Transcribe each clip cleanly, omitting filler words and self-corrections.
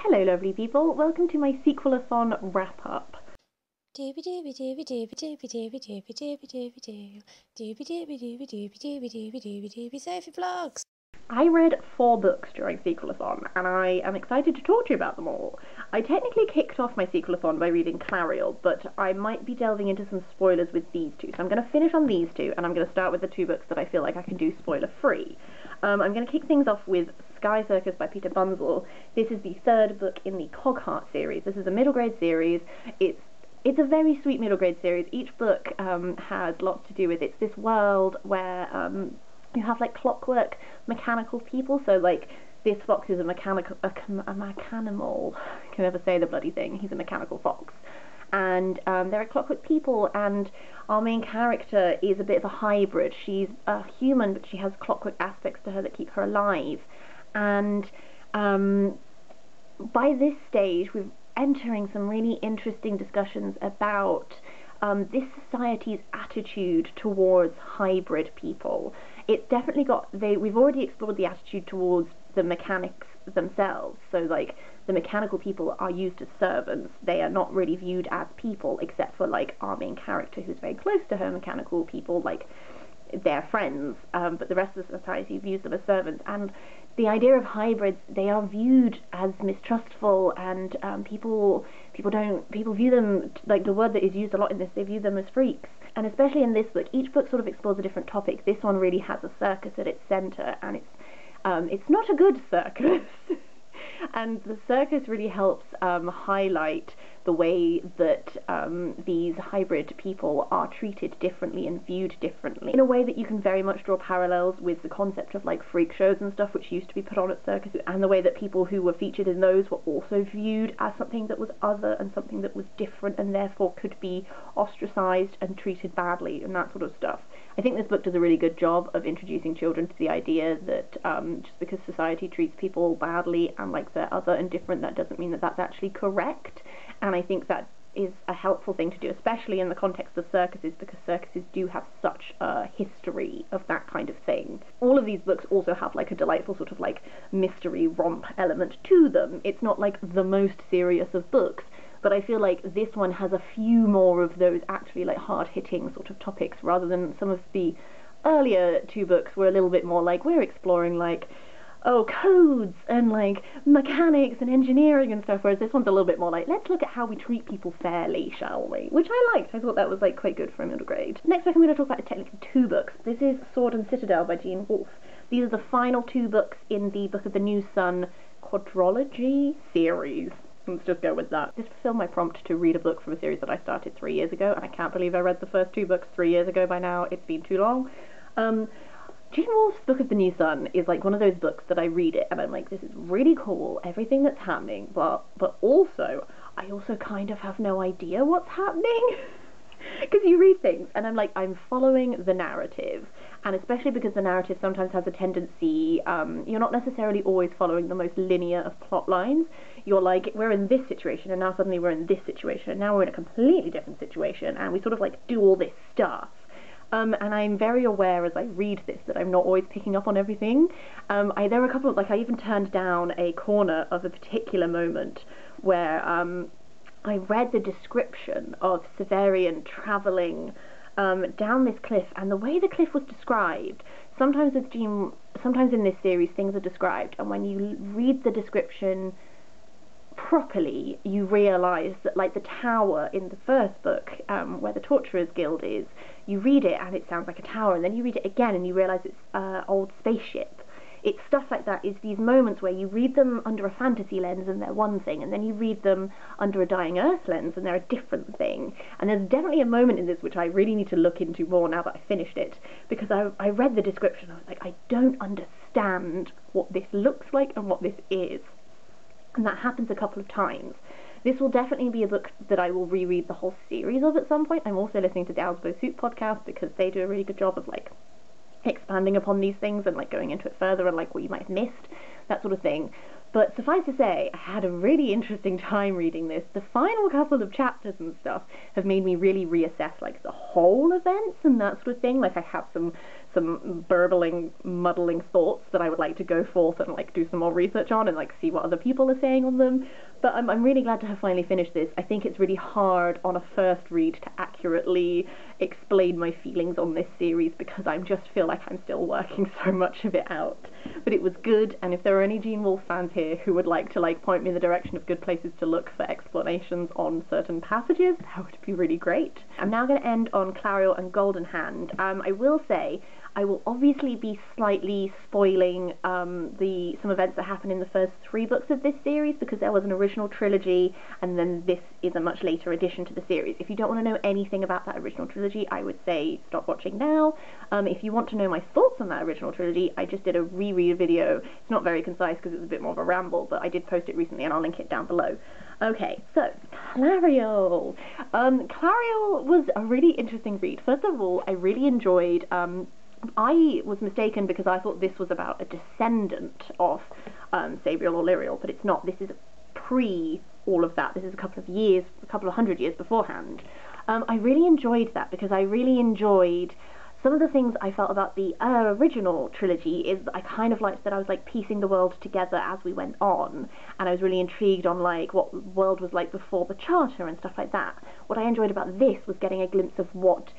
Hello lovely people, welcome to my Sequelathon wrap-up. Sophie Vlogs. I read 4 books during Sequelathon, and I am excited to talk to you about them all. I technically kicked off my Sequelathon by reading Clariel, but I might be delving into some spoilers with these two, so I'm going to finish on these two, and I'm going to start with the 2 books that I feel like I can do spoiler-free. I'm going to kick things off with Skycircus by Peter Bunzl. This is the 3rd book in the Cogheart series. This is a middle grade series. It's a very sweet middle grade series. Each book has lots to do with it's this world where you have like clockwork mechanical people. So like this fox is a mechanical, I can never say the bloody thing. He's a mechanical fox. And there are clockwork people, and our main character is a bit of a hybrid. She's a human, but she has clockwork aspects to her that keep her alive. And by this stage, we're entering some really interesting discussions about this society's attitude towards hybrid people. It's definitely we've already explored the attitude towards the mechanics themselves. So like the mechanical people are used as servants. They are not really viewed as people, except for like our main character who's very close to her mechanical people, like they're friends, but the rest of the society views them as servants. And the idea of hybrids, they are viewed as mistrustful, and people view them, like the word that is used a lot in this, they view them as freaks. And especially in this book, each book sort of explores a different topic. This one really has a circus at its centre, and it's not a good circus. And the circus really helps highlight the way that these hybrid people are treated differently and viewed differently, in a way that you can very much draw parallels with the concept of like freak shows and stuff, which used to be put on at circuses, and the way that people who were featured in those were also viewed as something that was other and something that was different, and therefore could be ostracized and treated badly and that sort of stuff. I think this book does a really good job of introducing children to the idea that just because society treats people badly and like they're other and different, that doesn't mean that that's actually correct. And I think that is a helpful thing to do, especially in the context of circuses, because circuses do have such a history of that kind of thing. All of these books also have like a delightful sort of like mystery romp element to them. It's not like the most serious of books, but I feel like this one has a few more of those actually like hard-hitting sort of topics, rather than some of the earlier 2 books were a little bit more like, we're exploring like, oh, codes and like mechanics and engineering and stuff, whereas this one's a little bit more like, let's look at how we treat people fairly, shall we? Which I liked. I thought that was like quite good for a middle grade. Next book I'm going to talk about is technically 2 books. This is Sword and Citadel by Wolfe. These are the final 2 books in the Book of the New Sun quadrology series. Let's just go with that. This fulfilled my prompt to read a book from a series that I started 3 years ago, and I can't believe I read the first 2 books 3 years ago by now. It's been too long. Wolfe's Book of the New Sun is like one of those books that I read it and I'm like, this is really cool, everything that's happening, but also, I also kind of have no idea what's happening. Because you read things and I'm like, I'm following the narrative, and especially because the narrative sometimes has a tendency, you're not necessarily always following the most linear of plot lines. You're like, we're in this situation and now suddenly we're in this situation and now we're in a completely different situation, and we sort of like do all this stuff. And I'm very aware as I read this that I'm not always picking up on everything. There are a couple of, like, I even turned down a corner of a particular moment where I read the description of Severian travelling down this cliff, and the way the cliff was described, sometimes in this series things are described, and when you read the description properly, you realise that, like the tower in the first book, where the Torturers Guild is, you read it and it sounds like a tower, and then you read it again and you realise it's an old spaceship. It's stuff like that. It's these moments where you read them under a fantasy lens and they're one thing, and then you read them under a Dying Earth lens and they're a different thing. And there's definitely a moment in this which I really need to look into more now that I finished it, because I read the description, I was like, I don't understand what this looks like and what this is. And that happens a couple of times. This will definitely be a book that I will reread the whole series of at some point. I'm also listening to the Owlsbow Soup podcast, because they do a really good job of like expanding upon these things and like going into it further and like what you might have missed, that sort of thing. But suffice to say, I had a really interesting time reading this. The final couple of chapters and stuff have made me really reassess like the whole events and that sort of thing. Like I have some some burbling, muddling thoughts that I would like to go forth and like do some more research on and like see what other people are saying on them. But I'm really glad to have finally finished this. I think it's really hard on a first read to accurately explain my feelings on this series because I just feel like I'm still working so much of it out. But it was good, and if there are any Gene Wolfe fans here who would like to like point me in the direction of good places to look for explanations on certain passages, that would be really great. I'm now going to end on Clariel and Goldenhand. I will say I will obviously be slightly spoiling some events that happen in the first 3 books of this series because there was an original trilogy and then this is a much later addition to the series. If you don't want to know anything about that original trilogy, I would say stop watching now. If you want to know my thoughts on that original trilogy, I just did a reread video. It's not very concise because it's a bit more of a ramble, but I did post it recently and I'll link it down below. Okay, so Clariel. Clariel was a really interesting read. First of all, I really enjoyed I was mistaken because I thought this was about a descendant of Sabriel or Lyriel, but it's not. This is pre all of that. This is a couple of hundred years beforehand. I really enjoyed that because I really enjoyed some of the things I felt about the original trilogy is I kind of liked that I was like piecing the world together as we went on, and I was really intrigued on like what the world was like before the Charter and stuff like that. What I enjoyed about this was getting a glimpse of what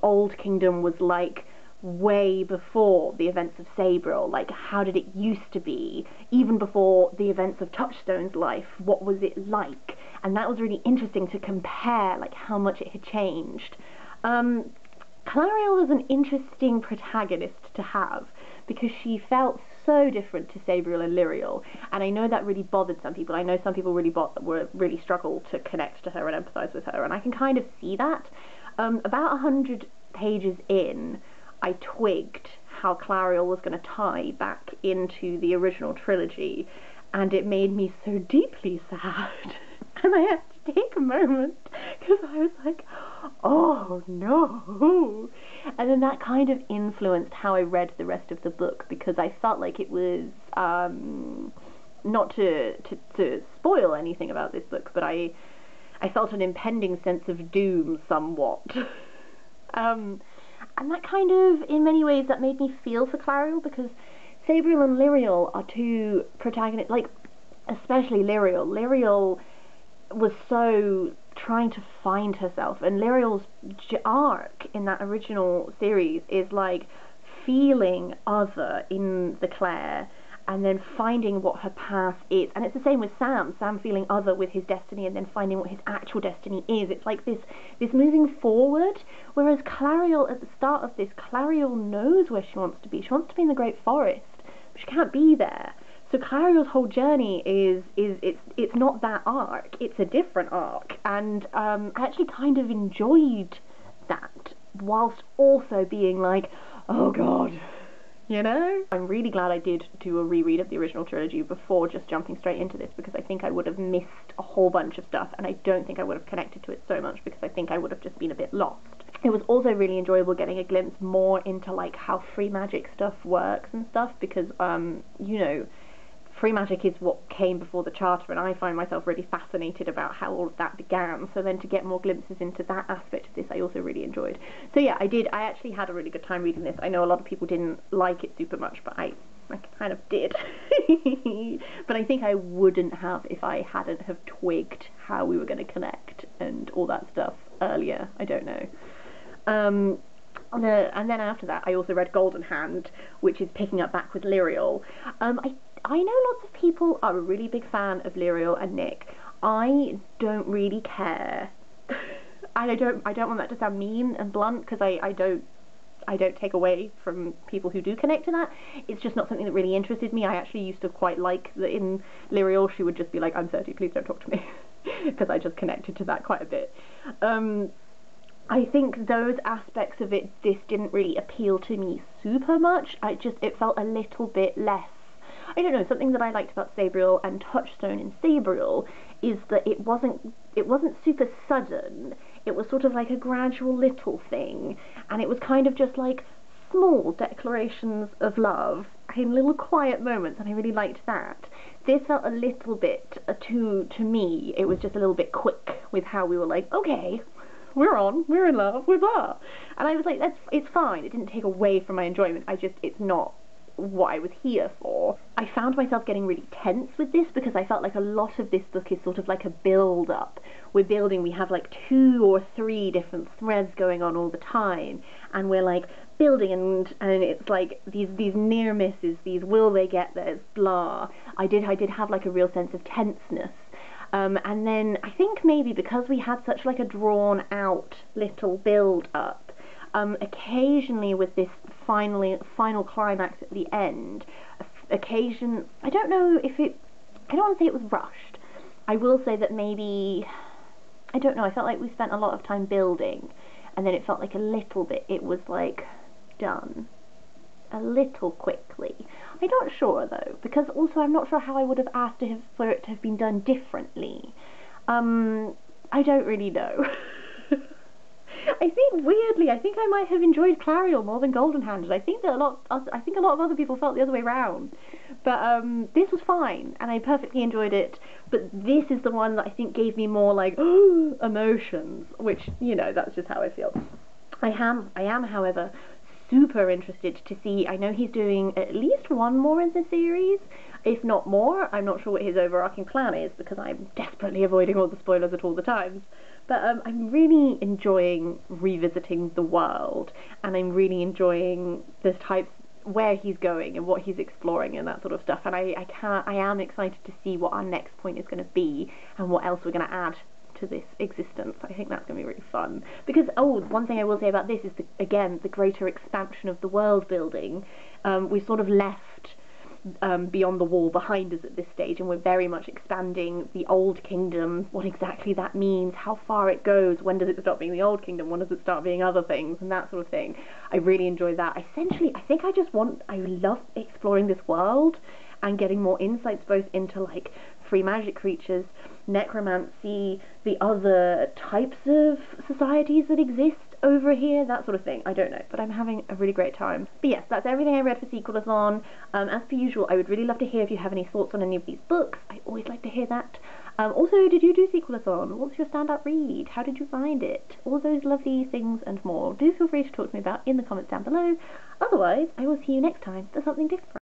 Old Kingdom was like way before the events of Sabriel. Like, how did it used to be, even before the events of Touchstone's life? What was it like? And that was really interesting to compare, like, how much it had changed. Clariel was an interesting protagonist to have because she felt so different to Sabriel and Lyriel, and I know that really bothered some people. I know some people really struggled to connect to her and empathise with her, and I can kind of see that. About 100 pages in, I twigged how Clariel was going to tie back into the original trilogy, and it made me so deeply sad. And I had to take a moment because I was like, oh no. And then that kind of influenced how I read the rest of the book because I felt like it was, not to spoil anything about this book, but I felt an impending sense of doom somewhat. And that kind of, in many ways, that made me feel for Clariel because Sabriel and Lyriel are two protagonists, like, especially Lyriel. Lyriel was so trying to find herself, and Lyriel's arc in that original series is like feeling other in the Clare and then finding what her path is. And it's the same with Sam feeling other with his destiny and then finding what his actual destiny is. It's like this moving forward, whereas Clariel, at the start of this, Clariel knows where she wants to be. She wants to be in the Great Forest, but she can't be there. So Clariel's whole journey it's not that arc, it's a different arc, and I actually kind of enjoyed that, whilst also being like, oh god, you know? I'm really glad I did do a reread of the original trilogy before just jumping straight into this, because I think I would have missed a whole bunch of stuff, and I don't think I would have connected to it so much, because I think I would have just been a bit lost. It was also really enjoyable getting a glimpse more into like how free magic stuff works and stuff, because you know, free magic is what came before the Charter, and I find myself really fascinated about how all of that began, so then to get more glimpses into that aspect of this I also really enjoyed. So yeah, I actually had a really good time reading this. I know a lot of people didn't like it super much, but I kind of did. But I think I wouldn't have if I hadn't have twigged how we were going to connect and all that stuff earlier. I don't know. And then after that I also read Goldenhand, which is picking up back with Lyriel. I know lots of people are a really big fan of Lyriel and Nick. I don't really care. I don't want that to sound mean and blunt, because I don't take away from people who do connect to that. It's just not something that really interested me. I actually used to quite like that in Lyriel she would just be like, I'm 30, please don't talk to me, because I just connected to that quite a bit. I think those aspects of it, this didn't really appeal to me super much. It felt a little bit less, I don't know, something that I liked about Sabriel and Touchstone in Sabriel is that it wasn't super sudden. It was sort of like a gradual little thing, and it was kind of just like small declarations of love in little quiet moments, and I really liked that. This felt a little bit to me, it was just a little bit quick with how we were like, okay, we're on, we're in love, we're blah. And I was like, it's fine. It didn't take away from my enjoyment. It's not what I was here for. I found myself getting really tense with this because I felt like a lot of this book is sort of like a build-up. We have like 2 or 3 different threads going on all the time, and we're like building, and it's like these near misses, these will they get there, blah. I did have like a real sense of tenseness. And then I think maybe because we had such like a drawn out little build up, occasionally with this final climax at the end, I don't know if I don't want to say it was rushed. I will say that maybe, I don't know, I felt like we spent a lot of time building, and then it felt like a little bit, it was like done a little quickly. I'm not sure though, because also I'm not sure how I would have asked for it to have been done differently. I don't really know. I think weirdly, I think I might have enjoyed Clariel more than Goldenhand, and I think a lot of other people felt the other way round. But this was fine, and I perfectly enjoyed it. But this is the one that I think gave me more like emotions, which, you know, that's just how I feel. I am, however, super interested to see. I know he's doing at least one more in the series, if not more. I'm not sure what his overarching plan is because I'm desperately avoiding all the spoilers at all the times. But I'm really enjoying revisiting the world, and I'm really enjoying the types, where he's going and what he's exploring and that sort of stuff. And I am excited to see what our next point is going to be and what else we're going to add to this existence. I think that's going to be really fun. Because, one thing I will say about this is, again, the greater expansion of the world building. We've sort of left beyond the wall behind us at this stage, and we're very much expanding the old kingdom, what exactly that means, how far it goes, when does it stop being the old kingdom, when does it start being other things, and that sort of thing. I really enjoy that. Essentially, I think I love exploring this world and getting more insights both into like free magic creatures, necromancy, the other types of societies that exist over here, that sort of thing. I don't know, but I'm having a really great time. But yes, that's everything I read for Sequelathon. As per usual, I would really love to hear if you have any thoughts on any of these books. I always like to hear that. Also, did you do Sequelathon? What's your standout read? How did you find it? All those lovely things and more. Do feel free to talk to me about in the comments down below. Otherwise, I will see you next time for something different.